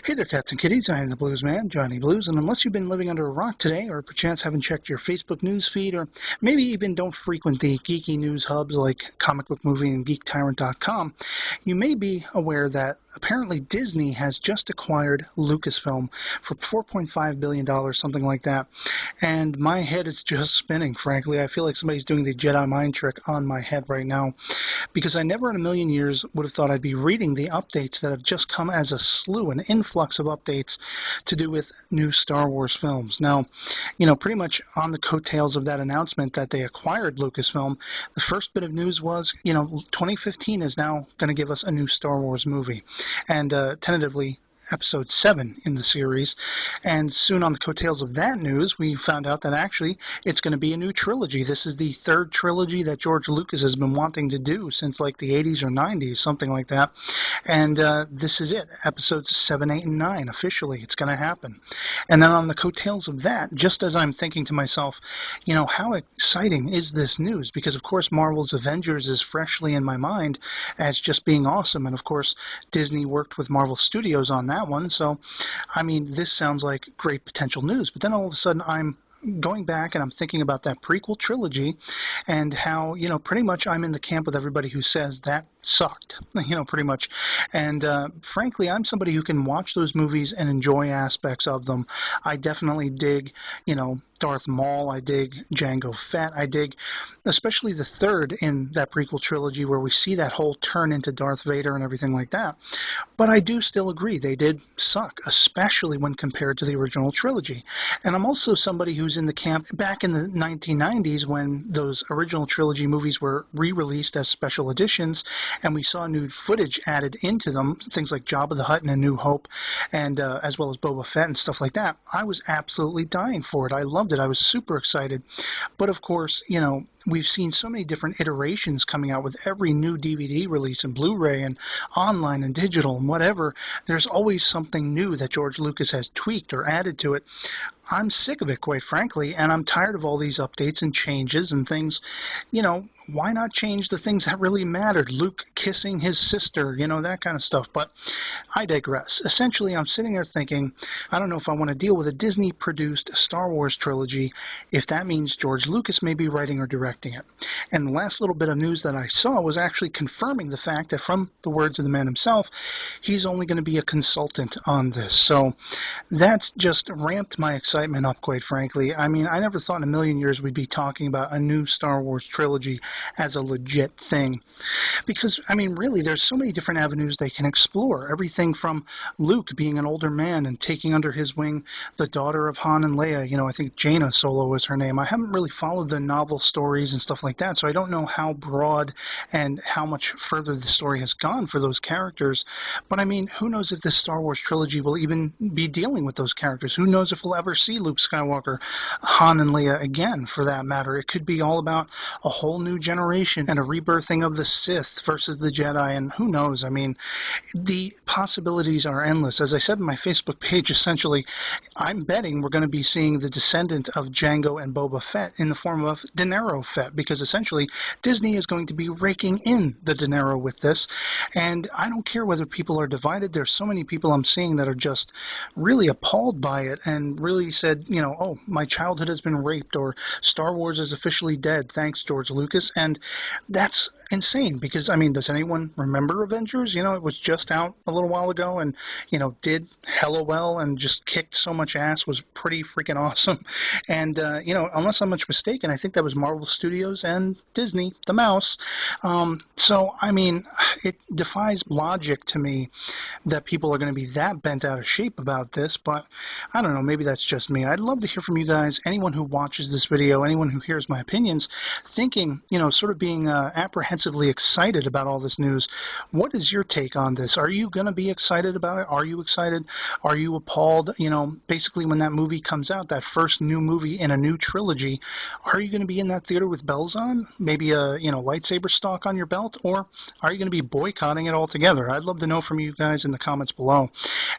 Hey there, cats and kitties. I am the Blues Man, Johnny Blues, and unless you've been living under a rock today, or perchance haven't checked your Facebook news feed, or maybe even don't frequent the geeky news hubs like Comic Book Movie and GeekTyrant.com, you may be aware that apparently Disney has just acquired Lucasfilm for $4.5 billion, something like that. And my head is just spinning, frankly. I feel like somebody's doing the Jedi mind trick on my head right now, because I never in a million years would have thought I'd be reading the updates that have just come as a slew, an influx of updates to do with new Star Wars films. Now, pretty much on the coattails of that announcement that they acquired Lucasfilm, the first bit of news was, 2015 is now going to give us a new Star Wars movie. And tentatively, episode 7 in the series. And soon on the coattails of that news, we found out that actually it's going to be a new trilogy. This is the third trilogy that George Lucas has been wanting to do since like the 80s or 90s, something like that. And this is it, episodes 7, 8, and 9, officially. It's going to happen. And then on the coattails of that, just as I'm thinking to myself, how exciting is this news? Because, of course, Marvel's Avengers is freshly in my mind as just being awesome. And, of course, Disney worked with Marvel Studios on that one. So, this sounds like great potential news. But then all of a sudden I'm going back and I'm thinking about that prequel trilogy and how, pretty much I'm in the camp with everybody who says that sucked, pretty much. And frankly, I'm somebody who can watch those movies and enjoy aspects of them. I definitely dig, Darth Maul. I dig Jango Fett. I dig especially the third in that prequel trilogy where we see that whole turn into Darth Vader and everything like that. But I do still agree they did suck, especially when compared to the original trilogy. And I'm also somebody who's in the camp back in the 1990s when those original trilogy movies were re-released as special editions and we saw new footage added into them, things like Jabba the Hutt and A New Hope, and as well as Boba Fett and stuff like that. I was absolutely dying for it. I loved it. I was super excited. But of course, we've seen so many different iterations coming out with every new DVD release and Blu-ray and online and digital and whatever. There's always something new that George Lucas has tweaked or added to it. I'm sick of it, quite frankly, and I'm tired of all these updates and changes and things. Why not change the things that really mattered? Luke kissing his sister, that kind of stuff. But I digress. Essentially, I'm sitting there thinking, I don't know if I want to deal with a Disney-produced Star Wars trilogy if that means George Lucas may be writing or directing it. And the last little bit of news that I saw was actually confirming the fact that from the words of the man himself, he's only going to be a consultant on this. So that's just ramped my excitement up, quite frankly. I never thought in a million years we'd be talking about a new Star Wars trilogy as a legit thing. Because, really, there's so many different avenues they can explore. Everything from Luke being an older man and taking under his wing the daughter of Han and Leia. I think Jaina Solo was her name. I haven't really followed the novel stories and stuff like that, so I don't know how broad and how much further the story has gone for those characters. But, who knows if this Star Wars trilogy will even be dealing with those characters? Who knows if we'll ever see Luke Skywalker, Han and Leia again, for that matter? It could be all about a whole new generation and a rebirthing of the Sith versus the Jedi, and who knows? The possibilities are endless. As I said in my Facebook page, essentially, I'm betting we're going to be seeing the descendant of Jango and Boba Fett in the form of De Niro Fett, because essentially Disney is going to be raking in the De Niro with this, and I don't care whether people are divided. There's so many people I'm seeing that are just really appalled by it and really said, oh, my childhood has been raped, or Star Wars is officially dead, thanks George Lucas. And that's insane because, does anyone remember Avengers? It was just out a little while ago and, did hella well and just kicked so much ass, was pretty freaking awesome. And, unless I'm much mistaken, I think that was Marvel Studios and Disney, the mouse. It defies logic to me that people are going to be that bent out of shape about this, but I don't know, maybe that's just me. I'd love to hear from you guys, anyone who watches this video, anyone who hears my opinions, thinking, sort of being apprehensively excited about all this news. What is your take on this? Are you going to be excited about it? Are you excited? Are you appalled? Basically when that movie comes out, that first new movie in a new trilogy, are you going to be in that theater with bells on? Maybe a lightsaber stock on your belt? Or are you going to be boycotting it altogether? I'd love to know from you guys in the comments below.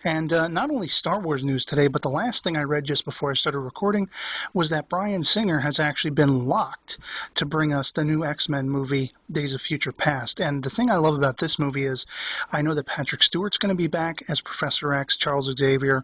And not only Star Wars news today, but the last thing I read just before I started recording was that Bryan Singer has actually been locked to bring us the new X-Men movie, Days of Future Past. And the thing I love about this movie is I know that Patrick Stewart's going to be back as Professor X, Charles Xavier,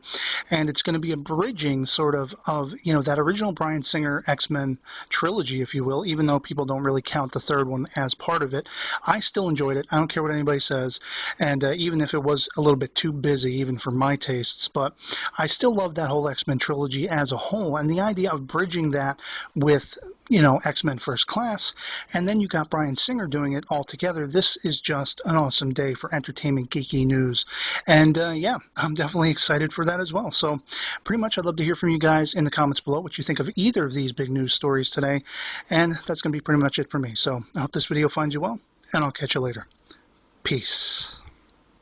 and it's going to be a bridging sort of that original Bryan Singer X-Men trilogy, if you will, even though people don't really count the third one as part of it. I still enjoyed it. I don't care what anybody says, and even if it was a little bit too busy, even for my tastes, but I still love that whole X-Men trilogy as a whole, and the idea of bridging that with X-Men First Class, and then you got Bryan Singer doing it all together. This is just an awesome day for entertainment geeky news, and yeah, I'm definitely excited for that as well. So pretty much I'd love to hear from you guys in the comments below what you think of either of these big news stories today, and that's going to be pretty much it for me. So I hope this video finds you well, and I'll catch you later. Peace.